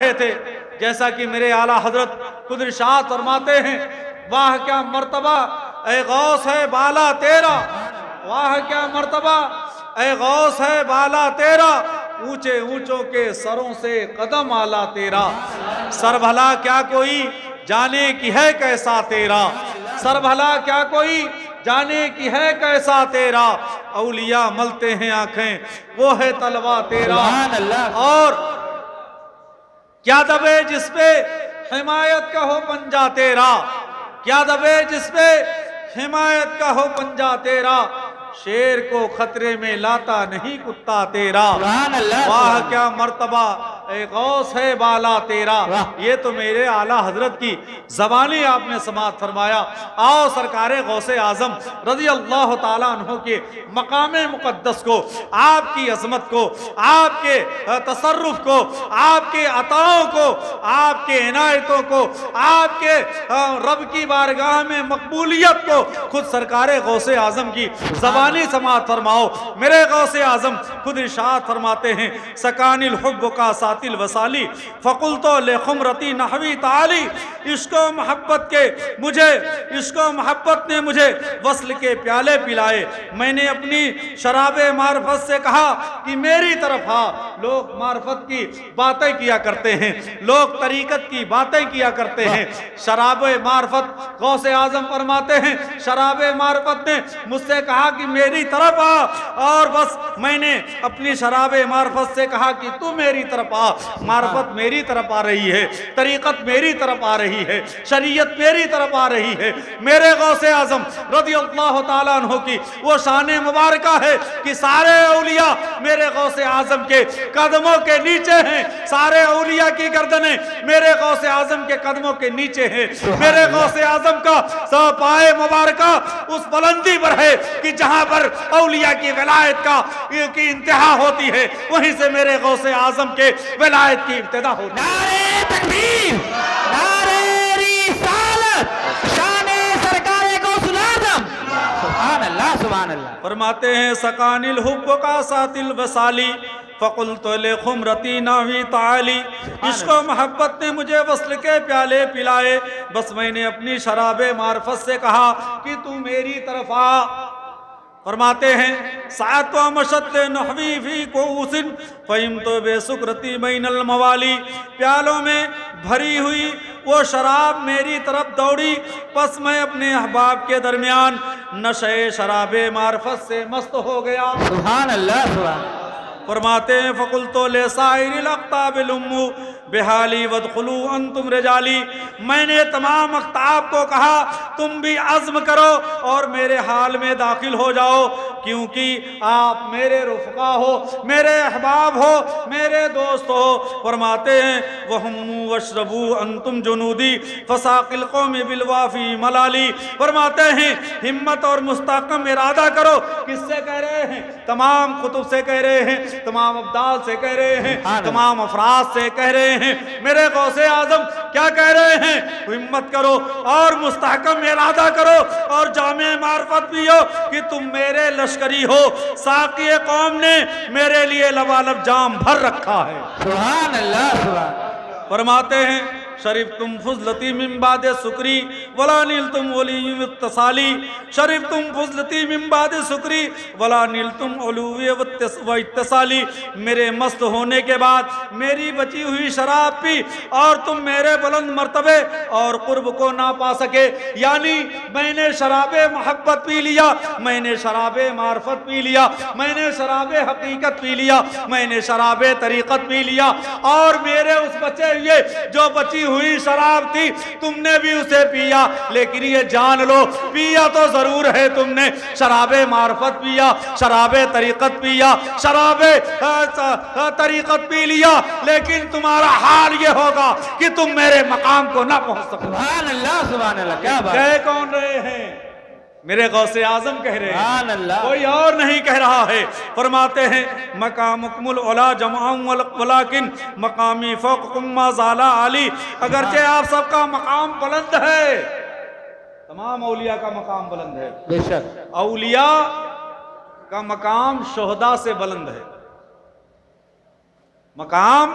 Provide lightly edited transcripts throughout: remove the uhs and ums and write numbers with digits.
رہے تھے، جیسا کہ میرے اعلیٰ حضرت خود ارشاد فرماتے ہیں، واہ کیا مرتبہ اے غوث ہے بالا تیرا، واہ کیا مرتبہ اے غوث ہے بالا تیرا، اونچے اونچوں کے سروں سے قدم آلا تیرا، سر بھلا کیا کوئی جانے کی ہے کیسا تیرا، سر بھلا کیا کوئی جانے کی ہے کیسا تیرا، اولیاء ملتے ہیں آنکھیں وہ ہے طلوہ تیرا، اور کیا دبے جس پہ حمایت کا ہو پنجہ تیرا، کیا دبے جس پہ حمایت کا ہو پنجہ تیرا، شیر کو خطرے میں لاتا نہیں کتا تیرا، واہ کیا مرتبہ اے غوث ہے بالا تیرا۔ یہ تو میرے اعلیٰ حضرت کی زبانی آپ نے سماعت فرمایا۔ آؤ سرکار غوث اعظم رضی اللہ تعالیٰ عنہ کے مقام مقدس کو، آپ کی عظمت کو، آپ کے تصرف کو، آپ کے عطاؤں کو، آپ کے عنایتوں کو، آپ کے رب کی بارگاہ میں مقبولیت کو خود سرکار غوث اعظم کی زبانی سماعت فرماؤ۔ میرے غوث اعظم خود ارشاد فرماتے ہیں، سکان الحب کا ساتل وسالی فقلت لخمرتی نحوی تعالی، عشق و محبت کے مجھے، عشق و محبت نے مجھے وصل کے پیالے پلائے، میں نے اپنی شراب معرفت سے کہا کہ میری طرف آ۔ لوگ معرفت کی باتیں کیا کرتے ہیں، لوگ طریقت کی باتیں کیا کرتے ہیں، شراب معرفت غوث اعظم فرماتے ہیں شراب معرفت نے مجھ سے کہا کہ میری طرف آ، اور بس میں نے اپنی شراب معرفت سے کہا کہ تو میری طرف آ۔ معرفت میری طرف آ رہی ہے، طریقت میری طرف آ رہی ہے، شریعت میری طرف آ رہی ہے۔ میرے غوث اعظم رضی اللہ تعالیٰ عنہ کی وہ شان مبارکہ ہے کہ سارے اولیاء میرے غوث اعظم کے قدموں کے نیچے ہیں، سارے اولیاء کی گردنیں میرے غوث اعظم کے قدموں کے نیچے ہیں۔ میرے غوث اعظم کا پائے مبارکہ اس بلندی پر ہے کہ جہاں پر اولیاء کی ولایت کی انتہا ہوتی ہے، وہیں سے میرے غوث اعظم کے ولایت کی ابتدا ہوتی ہے۔ نعرہ تکبیر، نعرہ رسالت، شان سرکار غوث اعظم، سبحان اللہ سبحان اللہ۔ فرماتے ہیں سکان الحب کا سات الوصالی فقلت لخمرتی نحوی تعالی، عشق و محبت نے مجھے وصل کے پیالے پلائے، بس میں نے اپنی شراب معرفت سے کہا کہ تو میری طرف آ۔ فرماتے ہیں ساعت و مشت نحوی فی کوس فہمت بے سکرتی بین الموالی، پیالوں میں بھری ہوئی وہ شراب میری طرف دوڑی، پس میں اپنے احباب کے درمیان نشے شراب معرفت سے مست ہو گیا۔ سبحان اللہ سبحان اللہ۔ فرماتے ہیں فقلت لسائر الاقطاب لمو بحالی وادخلوا انتم رجالی، میں نے تمام اقطاب کو کہا تم بھی عزم کرو اور میرے حال میں داخل ہو جاؤ، کیونکہ آپ میرے رفقا ہو، میرے احباب ہو، میرے دوست ہو۔ فرماتے ہیں وَهُمُّ وَاشْرَبُوا أَنْتُمْ جُنُودِي فَسَاقِ الْقَوْمِ بِالْوَافِي مَلَالِي، فرماتے ہیں ہمت اور مستحکم ارادہ کرو۔ کس سے کہہ رہے ہیں؟ تمام کتب سے کہہ رہے ہیں، تمام ابدال سے کہہ رہے ہیں، تمام افراد سے کہہ رہے ہیں۔ میرے غوث اعظم کیا کہہ رہے ہیں؟ ہمت کرو اور مستحکم ارادہ کرو اور جامع معرفت بھی ہو کہ تم میرے لشکری ہو، ساقی قوم نے میرے لیے لبالب جام بھر رکھا ہے۔ سبحان اللہ سبحان اللہ۔ فرماتے ہیں شربتم فضلتی من بعد سکری ولا نیلتم ولی اتصالی، شربتم فضلتی من بعد سکری ولا نیلتم علوی و اتصالی، میرے مست ہونے کے بعد میری بچی ہوئی شراب پی اور تم میرے بلند مرتبے اور قرب کو نہ پا سکے، یعنی میں نے شراب محبت پی لیا، میں نے شراب معرفت پی لیا، میں نے شراب حقیقت پی لیا، میں نے شراب طریقت پی لیا، اور میرے اس بچے ہوئے جو بچی ہوئی شراب تھی تم نے بھی اسے پیا، لیکن یہ جان لو پیا تو ضرور ہے تم نے، شراب معرفت پیا، شراب طریقت پیا، شراب طریقت پی لیا، لیکن تمہارا حال یہ ہوگا کہ تم میرے مقام کو نہ پہنچ سکو۔ سبحان اللہ سبحان اللہ۔ کیا بات کہہ کون رہے ہیں؟ میرے غوث اعظم کہہ رہے سبحان ہیں، اللہ۔ کوئی اور نہیں کہہ رہا ہے۔ فرماتے ہیں مقامکم العلا جمعا ولیکن مقامی فوقکم ما زال عالی، اگرچہ آپ سب کا مقام بلند ہے، تمام اولیاء کا مقام بلند ہے، بے شک اولیاء کا مقام شہداء سے بلند ہے، مقام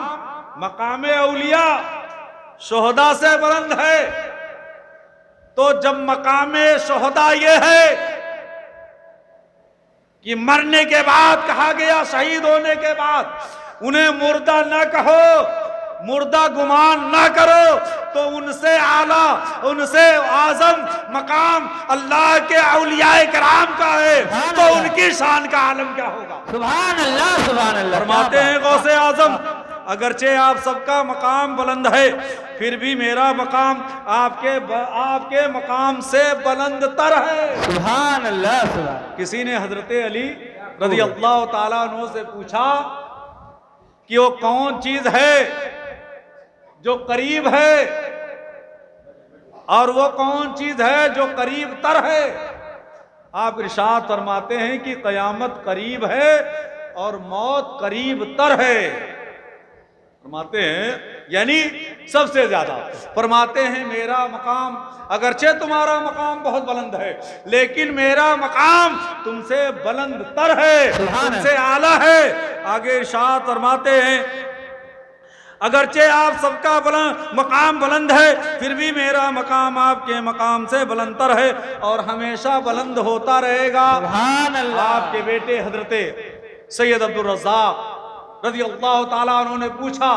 مقام اولیاء شہداء سے بلند ہے، تو جب مقام شہداء یہ ہے کہ مرنے کے بعد کہا گیا، شہید ہونے کے بعد انہیں مردہ نہ کہو، مردہ گمان نہ کرو، تو ان سے اعلیٰ، ان سے اعظم مقام اللہ کے اولیاء کرام کا ہے، تو ان کی شان کا عالم کیا ہوگا؟ سبحان اللہ سبحان اللہ. فرماتے ہیں غوث اعظم اگرچہ آپ سب کا مقام بلند ہے، پھر بھی میرا مقام آپ کے مقام سے بلند تر ہے. سبحان اللہ سبحان. کسی نے حضرت علی رضی اللہ تعالیٰ عنہ سے پوچھا کہ وہ کون چیز ہے جو قریب ہے اور وہ کون چیز ہے جو قریب تر ہے؟ آپ ارشاد فرماتے ہیں کہ قیامت قریب ہے اور موت قریب تر ہے. فرماتے ہیں یعنی سب سے زیادہ. فرماتے ہیں میرا مقام اگرچہ تمہارا مقام بہت بلند ہے، لیکن میرا مقام تم سے بلند تر ہے، تم سے اعلیٰ ہے. آگے ارشاد فرماتے ہیں اگرچہ آپ سب کا مقام بلند ہے، پھر بھی میرا مقام آپ کے مقام سے بلند تر ہے اور ہمیشہ بلند ہوتا رہے گا. سبحان اللہ. آپ کے بیٹے حضرت سید عبدالرزاق رضی اللہ تعالیٰ عنہ نے پوچھا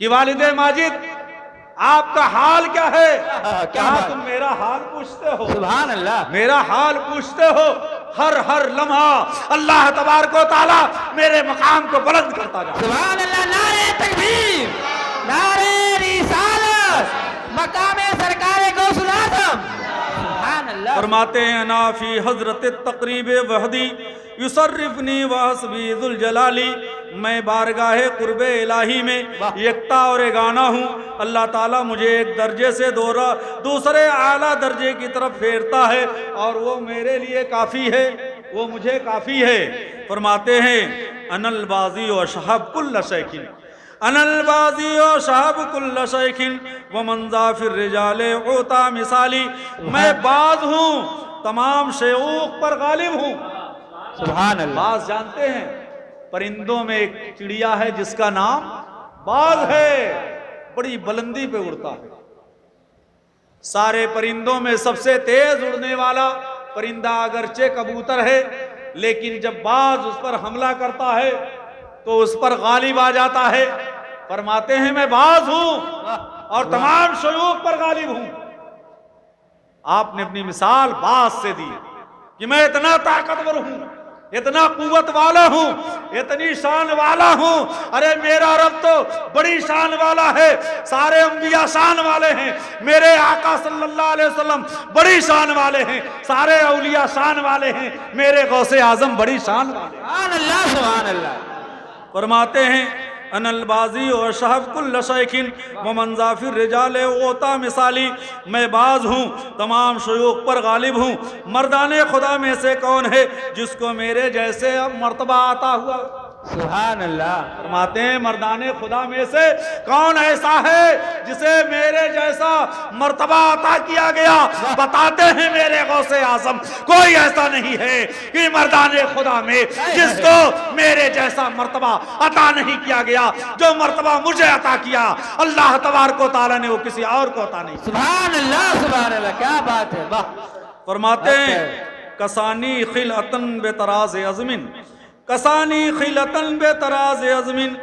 کہ والد ماجد آپ کا حال کیا ہے؟ کہا تم میرا حال پوچھتے ہو؟ سبحان اللہ. میرا حال پوچھتے ہو؟ ہر لمحہ اللہ تبارک و تعالیٰ میرے مقام کو بلند کرتا جا. سبحان اللہ. نعرہ تکبیر، نعرہ رسالت، مقام سرکار غوث الاعظم. سبحان اللہ. فرماتے ہیں انا فی حضرت التقریب وحدی یصرفنی وحسبی ذوالجلالی، میں بارگاہ قرب الہی میں یکتا اور یگانہ ہوں. اللہ تعالیٰ مجھے ایک درجے سے دوسرے اعلیٰ درجے کی طرف پھیرتا ہے اور وہ میرے لیے کافی ہے، وہ مجھے کافی ہے. فرماتے ہیں انا البازی و شہب کل شیخ، انا البازی و شہب کل شیخ ومن ذا فی الرجال عطا مثالی، میں باز ہوں تمام شیوخ پر غالب ہوں. سبحان اللہ. باز جانتے ہیں پرندوں میں ایک چڑیا ہے جس کا نام باز ہے، بڑی بلندی پہ اڑتا ہے. سارے پرندوں میں سب سے تیز اڑنے والا پرندہ اگرچہ کبوتر ہے، لیکن جب باز اس پر حملہ کرتا ہے تو اس پر غالب آ جاتا ہے. فرماتے ہیں میں باز ہوں اور تمام شیوخ پر غالب ہوں. آپ نے اپنی مثال باز سے دی کہ میں اتنا طاقتور ہوں، اتنا قوت والا ہوں، اتنی شان والا ہوں. ارے میرا رب تو بڑی شان والا ہے، سارے انبیاء شان والے ہیں، میرے آقا صلی اللہ علیہ وسلم بڑی شان والے ہیں، سارے اولیاء شان والے ہیں، میرے غوث اعظم بڑی شان والے ہیں. سبحان اللہ سبحان اللہ. فرماتے ہیں انا البازی و شہب کل شیخ ومن ذا فی الرجال عطا مثالی، میں باز ہوں تمام شیوخ پر غالب ہوں. مردان خدا میں سے کون ہے جس کو میرے جیسے مرتبہ عطا ہوا؟ سبحان اللہ. فرماتے ہیں مردان خدا میں سے کون ایسا ہے جسے میرے جیسا مرتبہ عطا کیا گیا؟ بتاتے ہیں میرے غوث اعظم کوئی ایسا نہیں ہے کہ مردان خدا میں جس کو میرے جیسا مرتبہ عطا نہیں کیا گیا. جو مرتبہ مجھے عطا کیا اللہ تبارک و تعالیٰ نے وہ کسی اور کو عطا نہیں. سبحان اللہ سبحان اللہ. کیا بات ہے. واہ. فرماتے ہیں کسانی خلعتن بے تراز عظمن، کسانی خلعتن بے تراز عظمن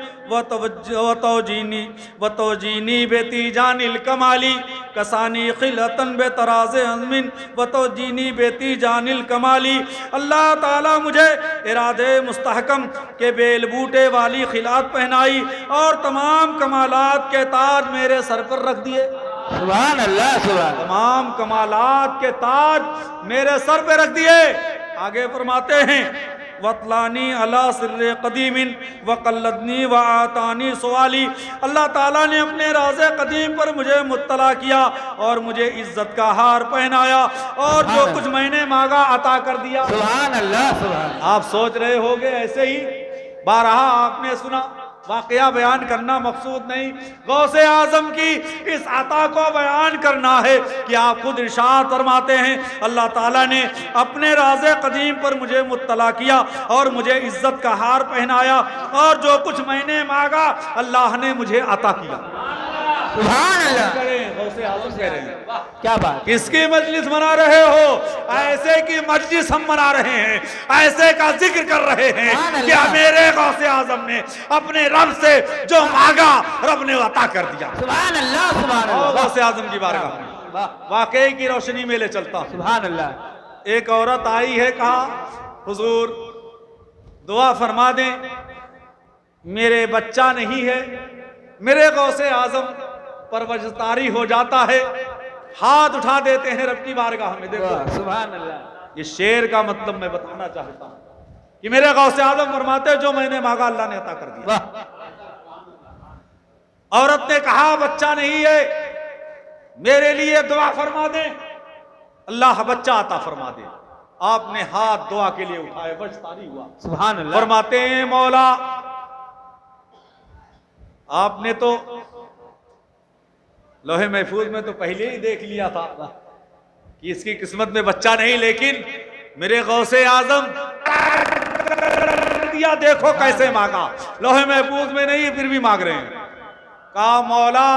وتوجینی بے تیجان الکمالی، کسانی خلعتن بے تراز عظمن وتوجینی بے تیجان الکمالی. اللہ تعالیٰ مجھے ارادے مستحکم کے بیل بوٹے والی خلعت پہنائی اور تمام کمالات کے تاج میرے سر پر رکھ دیے. سبحان اللہ سبحان. تمام کمالات کے تاج میرے سر پہ رکھ دیے. آگے فرماتے ہیں وطلانی علی سر قدیم وقلدنی وآتانی سوالی، اللہ تعالیٰ نے اپنے راز قدیم پر مجھے مطلع کیا اور مجھے عزت کا ہار پہنایا اور جو کچھ میں نے مانگا عطا کر دیا. سبحان اللہ سبحان. آپ سوچ رہے ہوگے ایسے ہی بارہا آپ نے سنا واقعہ بیان کرنا مقصود نہیں، غوث اعظم کی اس عطا کو بیان کرنا ہے کہ آپ خود ارشاد فرماتے ہیں اللہ تعالیٰ نے اپنے راز قدیم پر مجھے مطلع کیا اور مجھے عزت کا ہار پہنایا، اور جو کچھ میں نے مانگا اللہ نے مجھے عطا کیا۔ سبحان اللہ، غوث اعظم کہہ رہے ہیں کیا بات، کس کی مجلس منا رہے ہو؟ ایسے کی مجلس ہم منا رہے ہیں، ایسے کا ذکر کر رہے ہیں کہ میرے غوث اعظم نے اپنے رب سے جو مانگا رب نے عطا کر دیا۔ سبحان اللہ، سبحان اللہ، غوث اعظم کی بارگاہ میں واقعی کی روشنی میں لے چلتا ہوں۔ سبحان اللہ۔ ایک عورت آئی ہے، کہا حضور دعا فرما دیں، میرے بچہ نہیں ہے، میرے غوث اعظم پرورشتاری ہو جاتا ہے، ہاتھ اٹھا دیتے ہیں رب کی بارگاہ میں۔ دیکھو سبحان اللہ، یہ شعر کا مطلب میں بتانا چاہتا ہوں کہ میرے غوث اعظم فرماتے ہیں جو میں نے مانگا اللہ نے عطا کر دیا۔ عورت نے کہا بچہ نہیں ہے، میرے لیے دعا فرما دیں اللہ بچہ عطا فرما دے۔ آپ نے ہاتھ دعا کے لیے اٹھائے، بچتاری ہوا۔ سبحان اللہ، فرماتے ہیں مولا آپ نے تو لوح محفوظ میں تو پہلے ہی دیکھ لیا تھا کہ اس کی قسمت میں بچہ نہیں، لیکن میرے غوث اعظم دیا، دیکھو کیسے مانگا، لوح محفوظ میں نہیں پھر بھی مانگ رہے ہیں۔ کہا مولا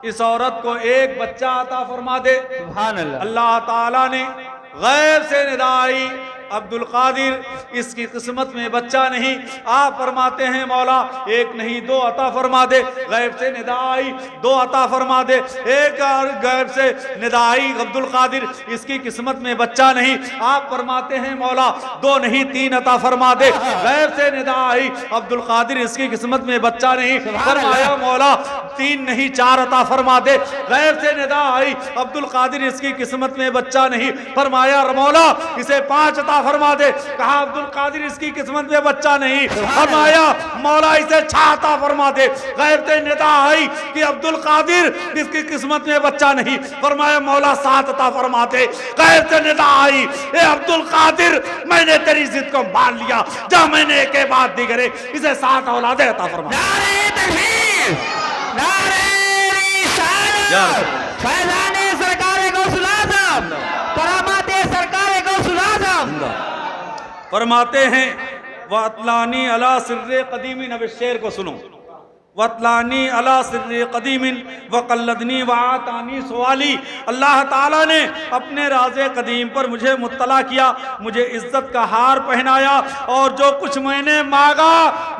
اس عورت کو ایک بچہ عطا فرما دے۔ سبحان اللہ، اللہ تعالیٰ نے غیب سے ندا آئی عبد القادر اس کی قسمت میں بچہ نہیں، آپ فرماتے ہیں مولا ایک نہیں دو عطا فرما دے۔ غیب سے ندا آئی دو عطا فرما دے، ایک اور غیب سے ندا آئی عبد القادر اس کی قسمت میں بچہ نہیں، آپ فرماتے ہیں مولا دو نہیں تین عطا فرما دے۔ غیب سے ندا آئی عبد القادر اس کی قسمت میں بچہ نہیں، فرمایا مولا تین نہیں چار عطا فرما دے۔ غیب سے ندا آئی عبد القادر اس کی قسمت میں بچہ نہیں، فرمایا مولا اسے پانچ عطا فرما دے۔ کہا عبد القادر اس کی قسمت میں بچہ نہیں، فرمایا مولا اسے چھ عطا فرما دے۔ غیب سے ندا آئی کہ عبد القادر اس کی قسمت میں بچہ نہیں، فرمایا مولا سات عطا فرما دے۔ غیب سے ندا آئی اے عبد القادر میں نے تیری ضد کو مان لیا، جا میں نے ایک کے بعد دیگرے اسے سات اولادیں عطا فرما دے۔ نعرہ تکبیر، نعرہ رسالت، فیضان سرکار غوث الاعظم، کرامات سرکار غوث الاعظم۔ فرماتے ہیں وَأَطْلَانِي عَلَى سِرِّ قَدِيمٍ، اب اس شعر کو سنو، وَأَطْلَانِي عَلَى سِرِّ قَدِيمٍ وَقَلَّدْنِي وَعَاتَانِي سُوَالِي، اللہ تعالیٰ نے اپنے راز قدیم پر مجھے مطلع کیا، مجھے عزت کا ہار پہنایا، اور جو کچھ میں نے مانگا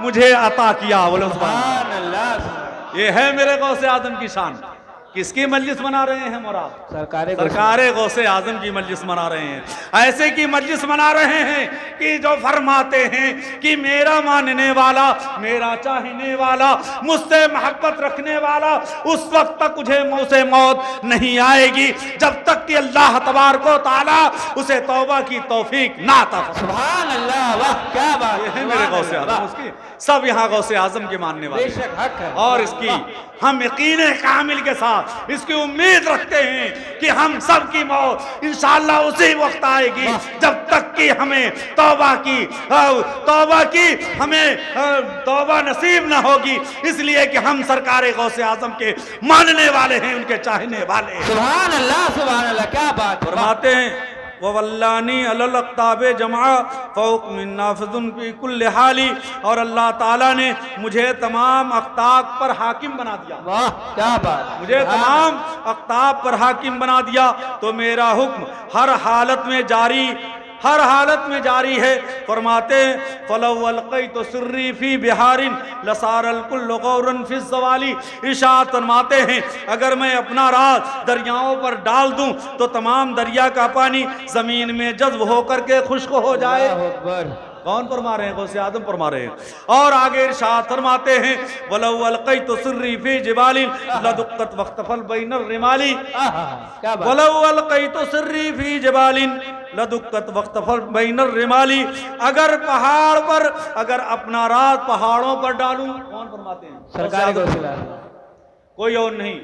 مجھے عطا کیا۔ سبحان اللہ، یہ ہے میرے غوث اعظم کی شان۔ کس کی مجلس منا رہے ہیں مراد؟ سرکار غوث اعظم کی مجلس منا رہے ہیں، ایسے کی مجلس منا رہے ہیں کہ جو فرماتے ہیں کہ میرا ماننے والا، میرا چاہنے والا، مجھ سے محبت رکھنے والا اس وقت تک مجھے سے موت نہیں آئے گی جب تک کہ اللہ تبارک و تعالی اسے توبہ کی توفیق نہ عطا فرمائے۔ سبحان اللہ، واہ کیا بات یہ ہے میرے غوث اعظم، اس کی سب یہاں غوث اعظم کے ماننے والے بے شک حق ہے، اور اس کی ہم یقین کامل کے ساتھ اس کی امید رکھتے ہیں کہ ہم سب کی موت انشاءاللہ اسی وقت آئے گی جب تک کہ ہمیں توبہ کی ہمیں توبہ نصیب نہ ہوگی، اس لیے کہ ہم سرکار غوث اعظم کے ماننے والے ہیں، ان کے چاہنے والے ہیں۔ سبحان اللہ، کیا بات۔ فرماتے ہیں وَوَلَّانِي عَلَى الْأَقْطَابِ جَمْعَ فَوْقْ مِن نَافِذٌ فِي كُلِّ حَالٍ، اور اللہ تعالیٰ نے مجھے تمام اقطاب پر حاکم بنا دیا، واہ کیا بات، مجھے تمام اقطاب پر حاکم بنا دیا، تو میرا حکم ہر حالت میں جاری ہے۔ فرماتے ہیں فَلَوْ أَلْقَيْتُ سِرِّي فِي بِحَارٍ لَصَارَ الْكُلُّ غَوْرًا فِي الزَّوَالِ، ارشاد فرماتے ہیں اگر میں اپنا راز دریاؤں پر ڈال دوں تو تمام دریا کا پانی زمین میں جذب ہو کر کے خشک ہو جائے۔ اللہ اکبر، کون فرما رہے ہیں؟ غوث اعظم فرما رہے ہیں۔ اور آگے ارشاد فرماتے ہیں وَلَوْ أَلْقَيْتُ سِرِّي فِي جِبَالٍ لَدُقَّتْ وَاخْتَفَتْ بَيْنَ الرِّمَالِ، کیا بات، وَلَوْ أَلْقَيْتُ سِرِّي فِي جِبَالٍ لَدُقَّتْ وَاخْتَفَتْ بَيْنَ الرِّمَالِ، اگر اپنا راز پہاڑوں پر ڈالوں، کون فرماتے ہیں؟ سرکار غوث الاعظم، کوئی اور نہیں،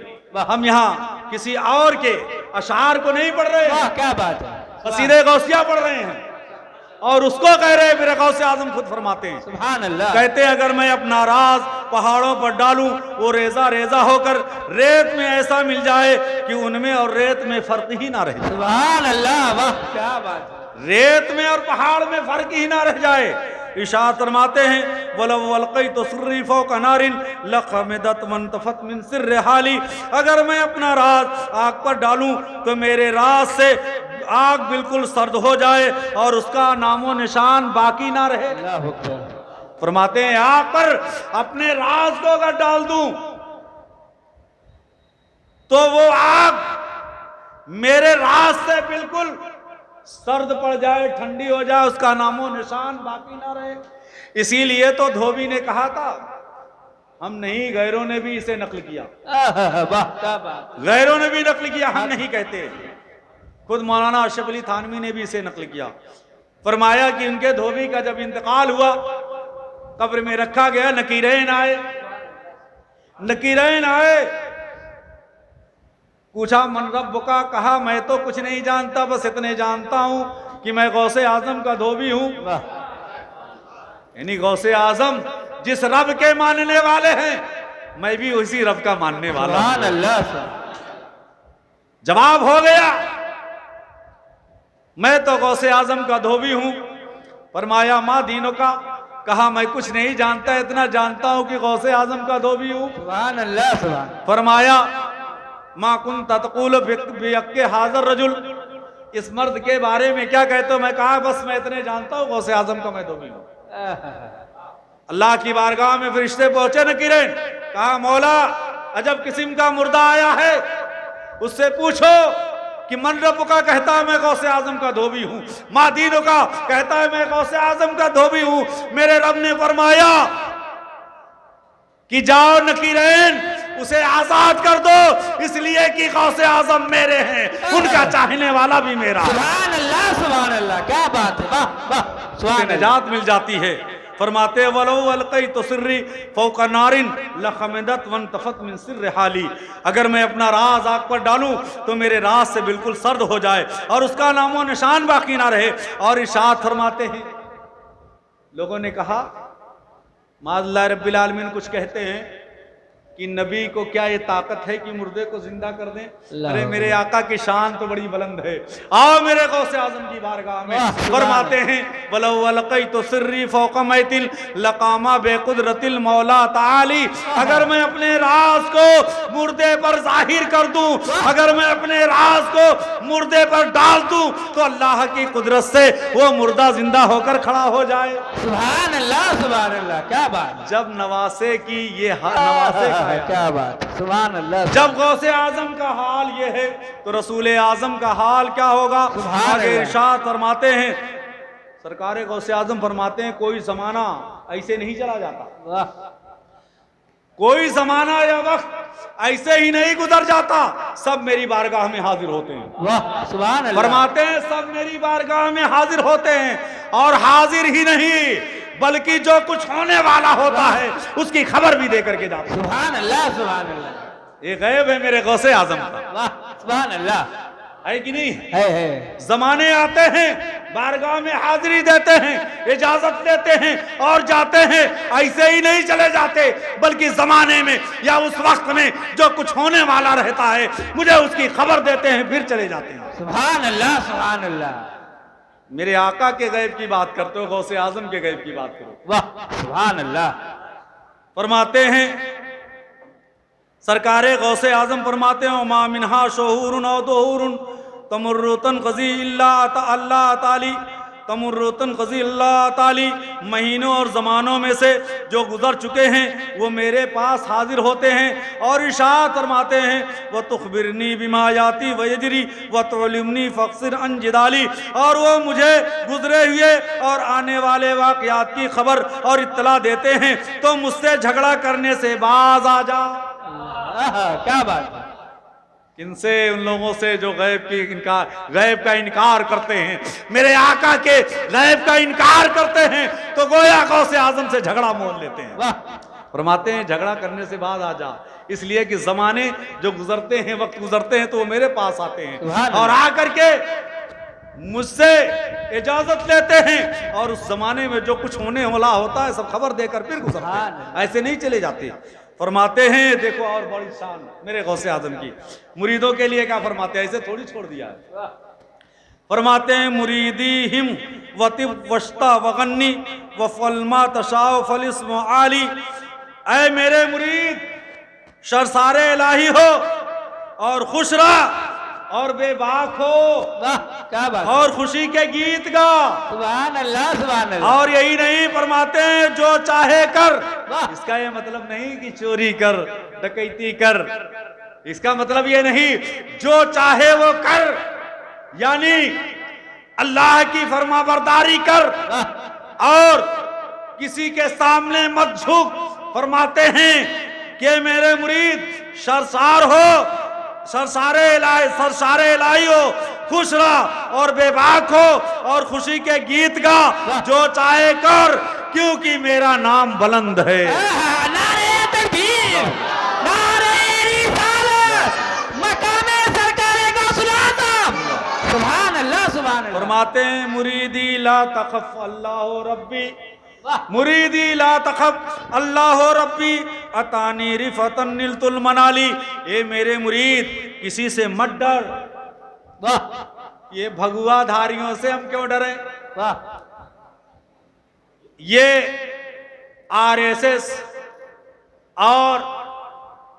ہم یہاں کسی اور کے اشعار کو نہیں پڑھ رہے ہیں، واہ کیا بات ہے، قصیدہ غوثیہ پڑھ رہے ہیں۔ اور اس کو کہہ رہے میرے غوث اعظم خود فرماتے ہیں سبحان اللہ کہتے ہیں اگر میں اپنا راز پہاڑوں پر ڈالوں وہ ریزہ ریزہ ہو کر ریت میں ایسا مل جائے کہ ان میں اور ریت میں فرق ہی نہ رہے سبحان اللہ واہ کیا بات ہے ریت میں اور پہاڑ میں فرق ہی نہ رہ جائے ارشاد فرماتے ہیں وَلَوْ أَلْقَيْتُ سِرِّي فَوْقَ نَارٍ لَخَمِدَتْ وَانْتَفَتْ مِنْ سِرِّ حَالِي اگر میں اپنا راز آگ پر ڈالوں تو میرے راز سے آگ بالکل سرد ہو جائے اور اس کا نام و نشان باقی نہ رہے اللہ اکبر فرماتے ہیں آگ پر اپنے راز کو اگر ڈال دوں تو وہ آگ میرے راز سے بالکل سرد پڑ جائے ٹھنڈی ہو جائے اس کا نام و نشان باقی نہ رہے اسی لیے تو دھوبی نے کہا تھا ہم نہیں غیروں نے بھی اسے نقل کیا واہ کیا بات غیروں نے بھی نقل کیا ہم نہیں کہتے خود مولانا اشرف علی تھانوی نے بھی اسے نقل کیا فرمایا کہ ان کے دھوبی کا جب انتقال ہوا قبر میں رکھا گیا نکیرین آئے پوچھا من ربکا کہا میں تو کچھ نہیں جانتا بس اتنے جانتا ہوں کہ میں غوث اعظم کا دھوبی ہوں یعنی غوث اعظم جس رب کے ماننے والے ہیں میں بھی اسی رب کا ماننے والا ہوں سبحان اللہ جواب ہو گیا میں تو غوث اعظم کا دھوبی ہوں فرمایا ما دینوں کا کہا میں کچھ نہیں جانتا اتنا جانتا ہوں کہ غوث اعظم کا دھوبی ہوں سبحان اللہ سبحان فرمایا ما کنت تقول بیک حاضر رجل اس مرد کے بارے میں کیا کہتے ہو میں کہا بس میں اتنے جانتا ہوں غوث اعظم کا میں دھوبی ہوں اللہ کی بارگاہ میں فرشتے پہنچے نکیرین کہا مولا عجب قسم کا مردہ آیا ہے اس سے پوچھو کہ من رب کا کہتا ہے میں غوث اعظم کا دھوبی ہوں ما دینوں کا کہتا ہے میں غوث اعظم کا دھوبی ہوں میرے رب نے فرمایا کہ جاؤ نکیرین اسے آزاد کر دو اس لیے کہ غوث اعظم میرے ہیں ان کا چاہنے والا بھی میرا سبحان اللہ کیا بات ہے واہ واہ اسے نجات مل جاتی ہے فرماتے وَلَوْ أَلْقَيْتُ سِرِّي فَوْقَ نَارٍ لَخَمِدَتْ وَانْتَفَتْ مِنْ سِرِّ حَالِي اگر میں اپنا راز آگ پر ڈالوں تو میرے راز سے بالکل سرد ہو جائے اور اس کا نام و نشان باقی نہ رہے اور ارشاد فرماتے ہیں لوگوں نے کہا معاذ اللہ رب العالمین کچھ کہتے ہیں کہ نبی کو کیا یہ طاقت ہے کہ مردے کو زندہ کر دیں ارے میرے آقا کی شان تو بڑی بلند ہے آؤ میرے غوث اعظم کی بارگاہ میں فرماتے ہیں وَلَوْ أَلْقَيْتُ سِرِّي فَوْقَ مَيْتٍ لَقَامَ بِقُدْرَةِ الْمَوْلَى تَعَالِي اگر میں اپنے راز کو مردے پر ظاہر کر دوں اگر میں اپنے راز کو مردے پر ڈال دوں تو اللہ کی قدرت سے وہ مردہ زندہ ہو کر کھڑا ہو جائے سبحان اللہ کیا بات جب نواسے کی یہ نواسے کا کیا بات سبحان اللہ جب غوث اعظم کا حال یہ ہے تو رسول اعظم کا حال کیا ہوگا آگے ارشاد فرماتے ہیں سرکار غوث اعظم فرماتے ہیں کوئی زمانہ ایسے نہیں چلا جاتا کوئی زمانہ یا وقت ایسے ہی نہیں گزر جاتا سب میری بارگاہ میں حاضر ہوتے ہیں واہ سبحان اللہ فرماتے ہیں سب میری بارگاہ میں حاضر ہوتے ہیں اور حاضر ہی نہیں بلکہ جو کچھ ہونے والا ہوتا ہے اس کی خبر بھی دے کر کے جاتے ہیں سبحان اللہ یہ غیب ہے میرے غوث اعظم کا واہ سبحان اللہ ہے کہ نہیں ہے زمانے آتے ہیں بارگاہ میں حاضری دیتے ہیں اجازت دیتے ہیں اور جاتے ہیں ایسے ہی نہیں چلے جاتے بلکہ زمانے میں یا اس وقت میں جو کچھ ہونے والا رہتا ہے مجھے اس کی خبر دیتے ہیں پھر چلے جاتے ہیں سبحان اللہ سبحان اللہ میرے آقا کے غیب کی بات کرتے ہو غوث اعظم کے غیب کی بات کرو واہ سبحان اللہ فرماتے ہیں سرکار غوث اعظم فرماتے ہیں ما منہا شہور او دہور تمرتن قضی اللہ تعالی تمرتن قضی اللہ تعالی مہینوں اور زمانوں میں سے جو گزر چکے ہیں وہ میرے پاس حاضر ہوتے ہیں اور ارشاد فرماتے ہیں وَتُخْبِرْنِي بِمَا يَأْتِي وَيَجْرِي وَتُعْلِمْنِي فَاقْصِرْ عَنْ جِدَالِي اور وہ مجھے گزرے ہوئے اور آنے والے واقعات کی خبر اور اطلاع دیتے ہیں تو مجھ سے جھگڑا کرنے سے باز آ جا کیا بات کن سے ان لوگوں سے جو غیب کا انکار کرتے ہیں میرے آقا کے غیب کا انکار کرتے ہیں تو گویا غوث اعظم سے جھگڑا مول لیتے ہیں فرماتے ہیں جھگڑا کرنے سے بعد آ جا اس لیے کہ زمانے جو گزرتے ہیں وقت گزرتے ہیں تو وہ میرے پاس آتے ہیں اور آ کر کے مجھ سے اجازت لیتے ہیں اور اس زمانے میں جو کچھ ہونے والا ہوتا ہے سب خبر دے کر پھر گزرتے ہیں، ایسے نہیں چلے جاتے۔ فرماتے ہیں دیکھو اور بڑی شان میرے غوث اعظم کی، مریدوں کے لیے کیا فرماتے ہیں، ایسے تھوڑی چھوڑ دیا ہے۔ فرماتے ہیں مریدی ہم وطب وشتا وغنی وفلما تشاء فالاسم عالی، اے میرے مرید شرسار الہی ہو اور خوش رہ اور بے باک ہو واہ کیا بات، اور خوشی کے گیت گا، سبحان اللہ سبحان اللہ، اور یہی نہیں فرماتے ہیں جو چاہے کر۔ واہ اس کا یہ مطلب نہیں کہ چوری کر ڈکیتی کر، اس کا مطلب یہ نہیں جو چاہے وہ کر، یعنی اللہ کی فرما برداری کر اور کسی کے سامنے مت جھک۔ فرماتے ہیں کہ میرے مرید سرسار ہو، سرسار الہی ہو، خوش رہ اور بے باک ہو اور خوشی کے گیت گا، جو چاہے کر کیونکہ میرا نام بلند ہے۔ نعرہ تکبیر، نعرہ رسالت، مقام سرکار غوث الاعظم، سبحان اللہ سبحان اللہ۔ فرماتے ہیں مریدی لا تخف اللہ ربی، مریدی لا تخف اللہ ربی اتانی رفتن نلت المنالی، اے میرے مرید کسی سے مت ڈر۔ واہ یہ بھگوا دھاریوں سے ہم کیوں ڈریں؟ واہ یہ RSS اور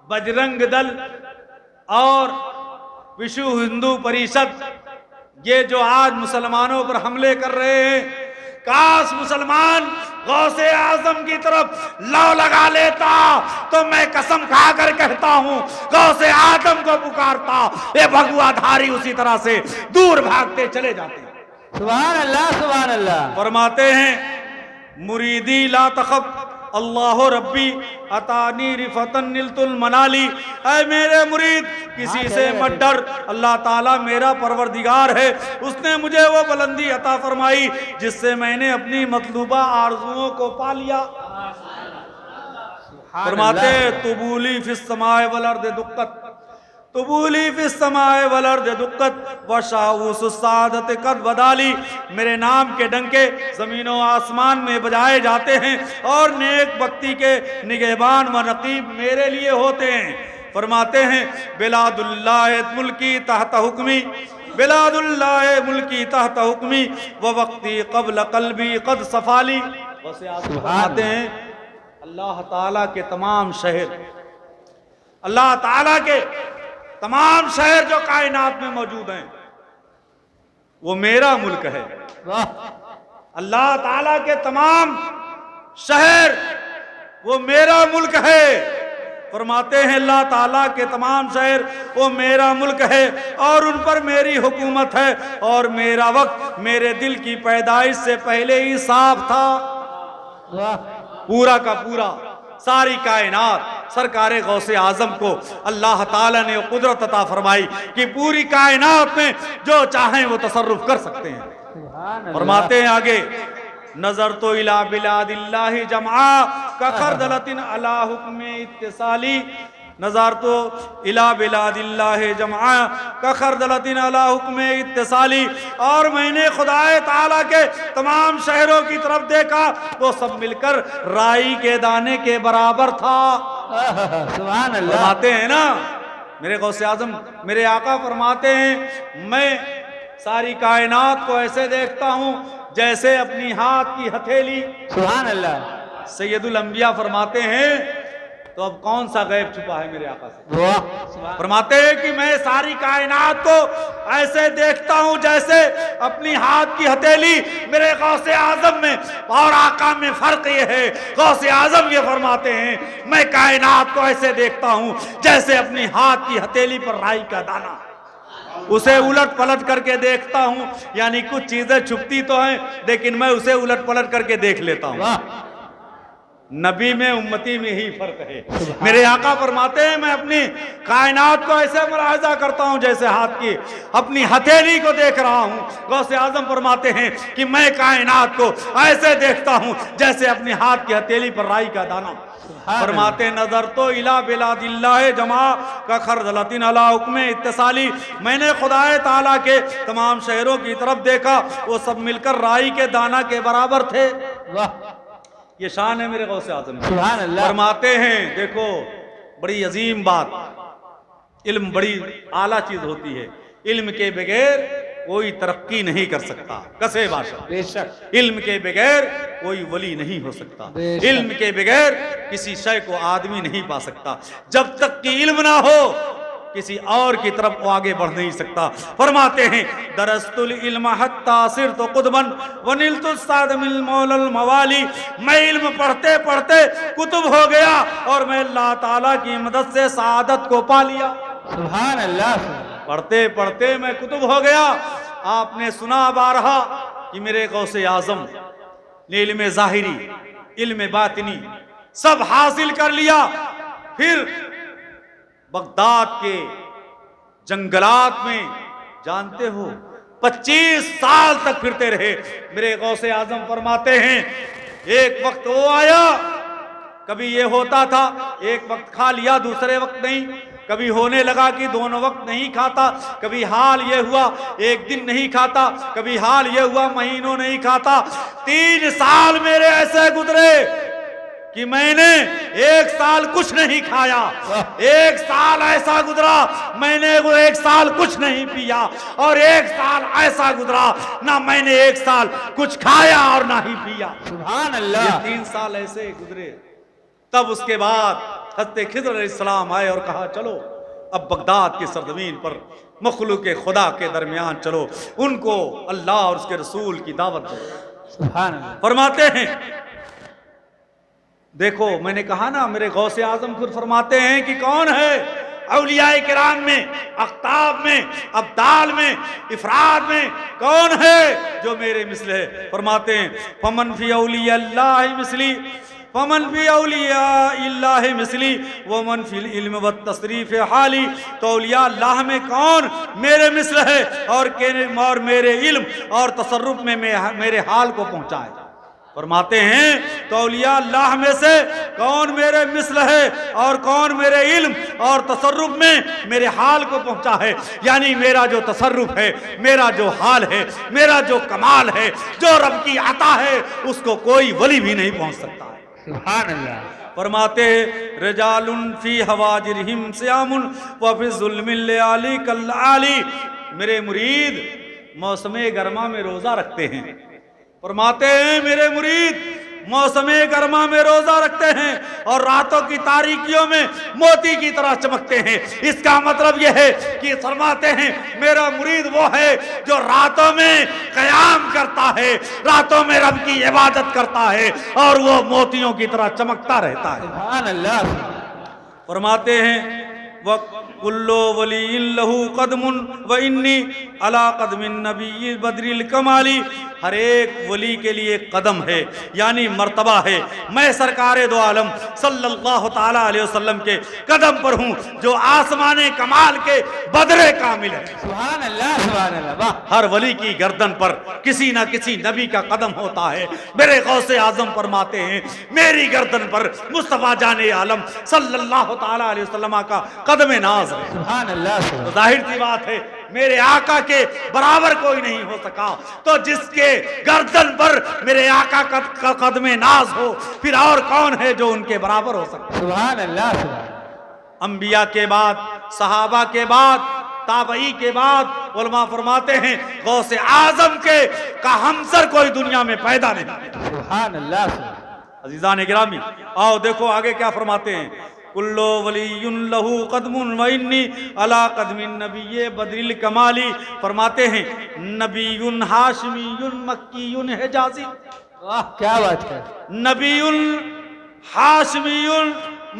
بجرنگ دل اور وشو ہندو پریشد یہ جو آج مسلمانوں پر حملے کر رہے ہیں، کاش مسلمان غوث اعظم کی طرف لو لگا لیتا تو میں قسم کھا کر کہتا ہوں غوث اعظم کو پکارتا، یہ بھگوا دھاری اسی طرح سے دور بھاگتے چلے جاتے ہیں۔ سبحان اللہ سبحان اللہ۔ فرماتے ہیں مریدی لا تخف اللہ ربی اتانی رفتن نلت المنالی، اے میرے مرید کسی سے مت ڈر، اللہ تعالیٰ میرا پروردگار ہے، اس نے مجھے وہ بلندی عطا فرمائی جس سے میں نے اپنی مطلوبہ آرزوؤں کو پا لیا۔ فرماتے ہیں طبولی فی السماء والارض دقت، طبولی فی السماء والارض دقت وشاؤس السعادت قد بدالی، میرے نام کے ڈنکے زمین و آسمان میں بجائے جاتے ہیں اور نیک بختی کے نگہبان و رقیب میرے لیے ہوتے ہیں۔ فرماتے ہیں بلاد اللہ ملکی تحت حکمی، بلاد اللہ ملکی تحت حکمی ووقتی قبل قلبی قد صفالی۔ فرماتے ہیں اللہ تعالیٰ کے تمام شہر، اللہ تعالیٰ کے تمام شہر جو کائنات میں موجود ہیں وہ میرا ملک ہے۔ اللہ تعالیٰ کے تمام شہر وہ میرا ملک ہے۔ فرماتے ہیں اللہ تعالیٰ کے تمام شہر وہ میرا ملک ہے اور ان پر میری حکومت ہے، اور میرا وقت میرے دل کی پیدائش سے پہلے ہی صاف تھا۔ پورا کا پورا ساری کائنات سرکار غوث اعظم کو اللہ تعالیٰ نے قدرت عطا فرمائی کہ پوری کائنات میں جو چاہیں وہ تصرف کر سکتے ہیں۔ فرماتے ہیں آگے نظر تو الی بلاد اللہ جمعا کخردلۃ علی حکم اتصالی، نظر تو الی بلاد اللہ جمعا کخردلۃ علی حکم اتصالی، اور میں نے خدائے تعالیٰ کے تمام شہروں کی طرف دیکھا وہ سب مل کر رائی کے دانے کے برابر تھا۔ سبحان اللہ۔ فرماتے ہیں نا میرے غوث اعظم میرے آقا فرماتے ہیں میں ساری کائنات کو ایسے دیکھتا ہوں جیسے اپنی ہاتھ کی ہتھیلی۔ سبحان اللہ۔ سید الانبیاء فرماتے ہیں تو اب کون سا غیب چھپا ہے میرے آقا سے؟ فرماتے ہیں کہ میں ساری کائنات کو ایسے دیکھتا ہوں جیسے اپنی ہاتھ کی ہتھیلی۔ میرے غوث اعظم میں اور آقا میں فرق یہ ہے، غوث اعظم یہ فرماتے ہیں میں کائنات کو ایسے دیکھتا ہوں جیسے اپنی ہاتھ کی ہتھیلی پر رائی کا دانہ، اسے الٹ پلٹ کر کے دیکھتا ہوں، یعنی کچھ چیزیں چھپتی تو ہیں لیکن میں اسے الٹ پلٹ کر کے دیکھ لیتا ہوں۔ نبی میں امتی میں ہی فرق ہے۔ میرے آقا فرماتے ہیں میں اپنی کائنات کو ایسے ملاحظہ کرتا ہوں جیسے ہاتھ کی اپنی ہتھیلی کو دیکھ رہا ہوں۔ غوث اعظم فرماتے ہیں کہ میں کائنات کو ایسے دیکھتا ہوں جیسے اپنی ہاتھ کی ہتھیلی پر رائی کا دانہ۔ فرماتے نظر تو الہ بلاد اللہ جمع کا خردلتن علی حکم اتصالی، میں نے خدا تعالیٰ کے تمام شہروں کی طرف دیکھا، وہ سب مل کر رائی کے دانہ کے برابر تھے۔ یہ شان ہے میرے غوث اعظم کی۔ سبحان اللہ۔ فرماتے ہیں دیکھو بڑی عظیم بات، علم بڑی اعلیٰ چیز ہوتی ہے، علم کے بغیر کوئی ترقی نہیں کر سکتا، کسے باشا، بے شک، علم کے بغیر کوئی ولی نہیں ہو سکتا، بے شک۔ علم کے بغیر کسی شے کو آدمی نہیں پا سکتا، جب تک کہ علم نہ ہو کسی اور کی طرف وہ آگے بڑھ نہیں سکتا۔ فرماتے ہیں درست العلم حتی صرت قدما ونلت السعد من مولا الموالی، میں علم پڑھتے پڑھتے کتب ہو گیا اور میں اللہ تعالیٰ کی مدد سے سعادت کو پا لیا۔ سبحان اللہ۔ پڑھتے پڑھتے میں کتب ہو گیا۔ آپ نے سنا بارہا کہ میرے غوث اعظم نے علم ظاہری علم باطنی سب حاصل کر لیا، پھر بغداد کے جنگلات میں جانتے ہو 25 سال تک پھرتے رہے۔ میرے غوث اعظم فرماتے ہیں ایک وقت وہ آیا، کبھی یہ ہوتا تھا ایک وقت کھا لیا دوسرے وقت نہیں، کبھی ہونے لگا کہ دونوں وقت نہیں کھاتا، کبھی حال یہ ہوا ایک دن نہیں کھاتا، کبھی حال یہ ہوا مہینوں نہیں کھاتا۔ 3 سال میرے ایسے گزرے کہ میں نے 1 سال کچھ نہیں کھایا، 1 سال ایسا گزرا میں نے 1 سال کچھ نہیں پیا، اور 1 سال ایسا گزرا نہ میں نے 1 سال کچھ کھایا اور نہ ہی پیا۔ سبحان اللہ۔ یہ 3 سال ایسے گزرے۔ تب اس کے بعد حضرت خضر علیہ السلام آئے اور کہا چلو اب بغداد کی سرزمین پر مخلوق خدا کے درمیان چلو، ان کو اللہ اور اس کے رسول کی دعوت دو۔ سبحان اللہ۔ فرماتے ہیں دیکھو میں نے کہا نا میرے غوث اعظم خود فرماتے ہیں کہ کون ہے اولیاء کرام میں، اقطاب میں، ابدال میں، افراد میں کون ہے جو میرے مثل ہے؟ فرماتے ہیں فمن فی اولیاء اللہ مثلی، فمن فی اولیاء اللہ مثلی ومن فی العلم والتصریف حالی، تو اولیاء اللہ میں کون میرے مثل ہے اور میرے علم اور تصرف میں میرے حال کو پہنچائے۔ فرماتے ہیں تو اولیاء اللہ میں سے کون میرے مثل ہے اور کون میرے علم اور تصرف میں میرے حال کو پہنچا ہے، یعنی میرا جو تصرف ہے، میرا جو حال ہے، میرا جو کمال ہے، جو رب کی عطا ہے، اس کو کوئی ولی بھی نہیں پہنچ سکتا ہے۔ سبحان اللہ۔ فرماتے رجال فی حواجرہم سیام وفی الظلم اللیالی کالعالی، میرے مرید موسم گرما میں روزہ رکھتے ہیں۔ فرماتے ہیں میرے مرید موسم گرما میں روزہ رکھتے ہیں اور راتوں کی تاریکیوں میں موتی کی طرح چمکتے ہیں۔ اس کا مطلب یہ ہے کہ فرماتے ہیں میرا مرید وہ ہے جو راتوں میں قیام کرتا ہے، راتوں میں رب کی عبادت کرتا ہے اور وہ موتیوں کی طرح چمکتا رہتا ہے۔ سبحان اللہ۔ فرماتے ہیں وَكُلُّ وَلِيٍّ لَهُ قَدْمٌ وَإِنِّي عَلَىٰ قَدْمِ النَّبِيِّ الْبَدْرِ الْكَمَالِ، ہر ایک ولی کے لیے قدم ہے یعنی مرتبہ ہے، میں سرکار دو عالم صلی اللہ تعالیٰ علیہ وسلم کے قدم پر ہوں جو آسمان کمال کے بدر کامل ہے۔ سبحان اللہ۔ سبحان اللہ۔ واہ۔ ہر ولی کی گردن پر کسی نہ کسی نبی کا قدم ہوتا ہے۔ میرے غوث اعظم فرماتے ہیں میری گردن پر مصطفیٰ جان عالم صلی اللہ تعالیٰ علیہ وسلم کا قدم ناز ہے۔ سبحان اللہ۔ تو ظاہر سی بات ہے میرے آقا کے برابر کوئی نہیں ہو سکا، تو جس کے گردن پر میرے آقا کا قدم ناز ہو پھر اور کون ہے جو ان کے برابر ہو سکتا؟ سبحان اللہ۔ سبحان اللہ۔ انبیاء کے بعد، صحابہ کے بعد، تابعی کے بعد علماء فرماتے ہیں غوث اعظم کے کا ہمسر کوئی دنیا میں پیدا نہیں۔ سبحان اللہ۔ عزیزان گرامی آؤ دیکھو آگے کیا فرماتے ہیں کلو ولی لہو قدم وانی علی قدم النبی بدر الکمالی، فرماتے ہیں نبی ہاشمی مکی حجازی، واہ کیا بات ہے۔ نبی ہاشمی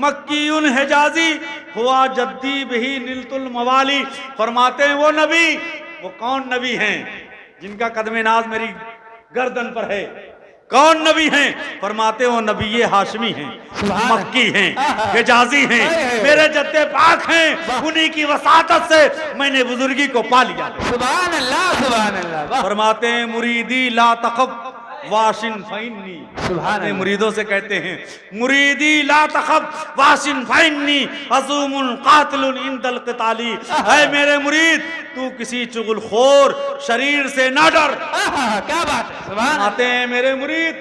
مکی حجازی ہوا جدی بہی نلت الموالی، فرماتے ہیں وہ نبی، وہ کون نبی ہیں جن کا قدم ناز میری گردن پر ہے؟ کون نبی ہیں؟ فرماتے ہیں وہ نبی ہاشمی ہیں، مکی ہیں، حجازی ہیں، میرے جد پاک ہیں، انہی کی وساطت سے میں نے بزرگی کو پا لیا۔ سبحان اللہ۔ سبحان اللہ۔ واہ۔ فرماتے ہیں مریدی لا تخف واشن فإنی، سبحان اپنے اللہ۔ مریدوں سے کہتے ہیں مریدی لا تخف واشن فإنی عظوم قاتل عند القتال، اے میرے مرید تو کسی چغل خور شریر سے نہ ڈر۔ کیا بات ہے، سبحان اللہ۔ آتے ہیں میرے مرید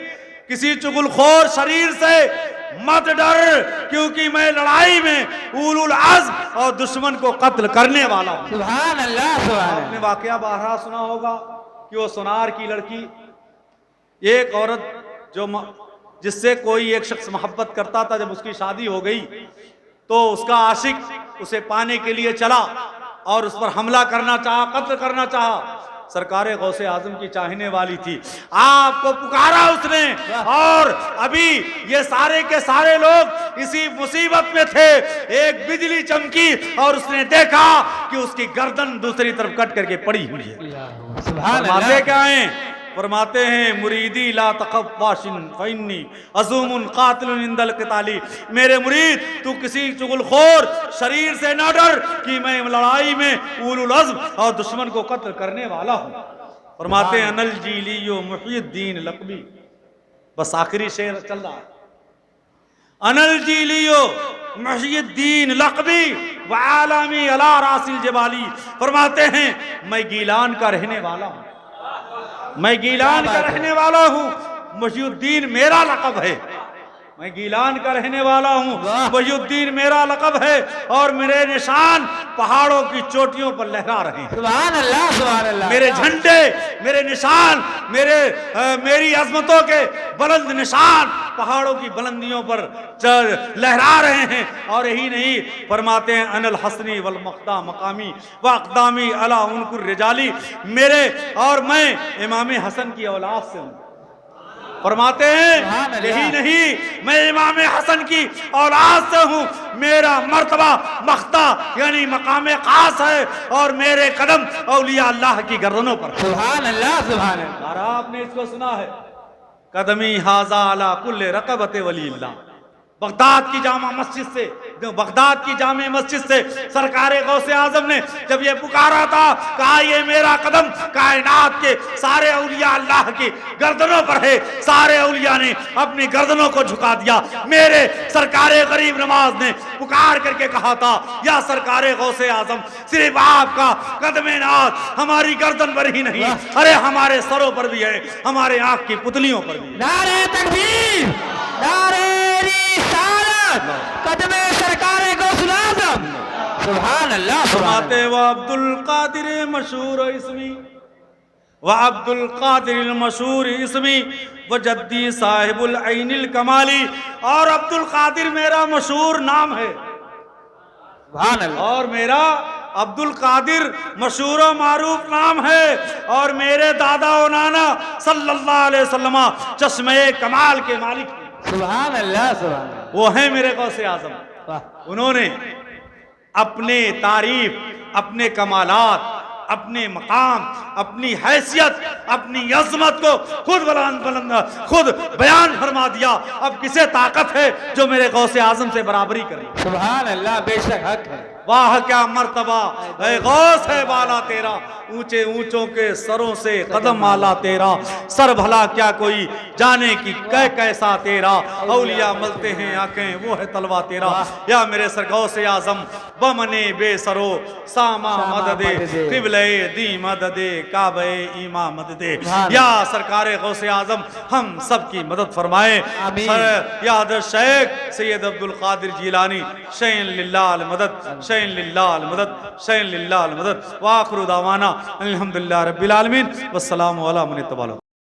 کسی چغل خور شریر سے مت ڈر، کیونکہ میں لڑائی میں اولو العزم اور دشمن کو قتل کرنے والا ہوں۔ سبحان اللہ، سبحان آپ نے واقعہ بارہا سنا ہوگا کہ وہ سونار کی لڑکی، ایک عورت جس سے کوئی ایک شخص محبت کرتا تھا، جب اس کی شادی ہو گئی تو اس کا عاشق اسے پانے کے لیے چلا اور اس پر حملہ کرنا چاہا، قتل کرنا چاہا۔ سرکار غوث اعظم کی چاہنے والی تھی، آپ کو پکارا اس نے، اور ابھی یہ سارے کے سارے لوگ اسی مصیبت میں تھے، ایک بجلی چمکی اور اس نے دیکھا کہ اس کی گردن دوسری طرف کٹ کر کے پڑی ہوئی ہے۔ سبحان فرماتے اللہ۔ کیا ہیں؟ فرماتے ہیں مریدی لا تخف واشن فإنی عظوم قاتل عند القتال، میرے مرید تو کسی چغل خور شریر سے نہ ڈر کہ میں لڑائی میں اولو العزم اور دشمن کو قتل کرنے والا ہوں۔ فرماتے ہیں انل جیلی محی الدین لقبی، بس آخری شعر چل رہا ہے، انل جیلی محی الدین لقبی وعالمی علی راس الجبالی، فرماتے ہیں میں گیلان کا رہنے والا ہوں، میں گیلان کا رہنے والا ہوں، محی الدین میرا لقب ہے، میں گیلان کا رہنے والا ہوں، محی الدین میرا لقب ہے، اور میرے نشان پہاڑوں کی چوٹیوں پر لہرا رہے ہیں۔ سبحان اللہ، سبحان اللہ۔ میرے جھنڈے، میرے نشان، میری عظمتوں کے بلند نشان پہاڑوں کی بلندیوں پر لہرا رہے ہیں۔ اور یہی نہیں، فرماتے ہیں ان الحسنی والمقدہ مقامی واقدامی علی عنق الرجالی، میرے اور میں امام حسن کی اولاد سے ہوں۔ فرماتے ہیں یہی نہیں، میں امام حسن کی اولاد سے ہوں، میرا مرتبہ مقدہ یعنی مقام خاص ہے، اور میرے قدم اولیاء اللہ کی گردنوں پر۔ سبحان اللہ، سبحان اللہ۔ اور آپ نے اس کو سنا ہے، قدمی ھذا علی کل رقبۃ ولی اللہ، بغداد کی جامع مسجد سے، بغداد کی جامع مسجد سے سرکار غوث اعظم نے جب یہ پکارا تھا، کہا یہ میرا قدم کائنات کے سارے اولیاء اللہ کی گردنوں پر ہے، سارے اولیاء نے اپنی گردنوں کو جھکا دیا۔ میرے سرکار غریب نواز نے پکار کر کے کہا تھا، یا سرکار غوث اعظم صرف آپ کا قدم ناز ہماری گردن پر ہی نہیں، ارے ہمارے سروں پر بھی ہے، ہمارے آنکھ کی پتلیوں پر بھی ہے۔ نعرہ تکبیر، نعرہ رسالت، قدم سرکار غوث اعظم۔ سبحان اللہ، سبحان فرماتے وہ عبد القادر مشہور اسمی، وہ عبد القادر المشہور اسمی، وہ جدی صاحب العین الکمالی، اور عبد القادر میرا مشہور نام ہے، سبحان اللہ۔ اور میرا عبد القادر مشہور و معروف نام ہے، اور میرے دادا و نانا صلی اللہ علیہ وسلم چشمہ کمال کے مالک ہیں، سبحان اللہ، سبحان اللہ۔ وہ ہیں میرے غوث اعظم۔ واہ۔ انہوں نے اپنے تعریف، اپنے کمالات، اپنے مقام، اپنی حیثیت، اپنی عظمت کو خود بیان فرما دیا۔ اب کسے طاقت ہے جو میرے غوث اعظم سے برابری کرے؟ سبحان اللہ، بے شک حق ہے۔ واہ کیا مرتبہ اے غوث ہے بالا تیرا، اونچے اونچوں کے سروں سے قدم آلا تیرا، سر بھلا کیا کوئی جانے کی کیسا تیرا، اولیاء ملتے ہیں آنکھیں وہ ہے تلوا تیرا۔ یا میرے سر غوث اعظم بمنے بے سرو ساما مدد قبلہ دی مدد کعبہ ایما مدد، یا سرکار غوث اعظم ہم سب کی مدد فرمائے۔ یا حضرت شیخ سید عبد القادر جیلانی شین للہ المدد، شین للہ المدد، شین للہ المدد، وآخر دعوانا الحمدللہ رب العالمین، والسلام علی من اتبع۔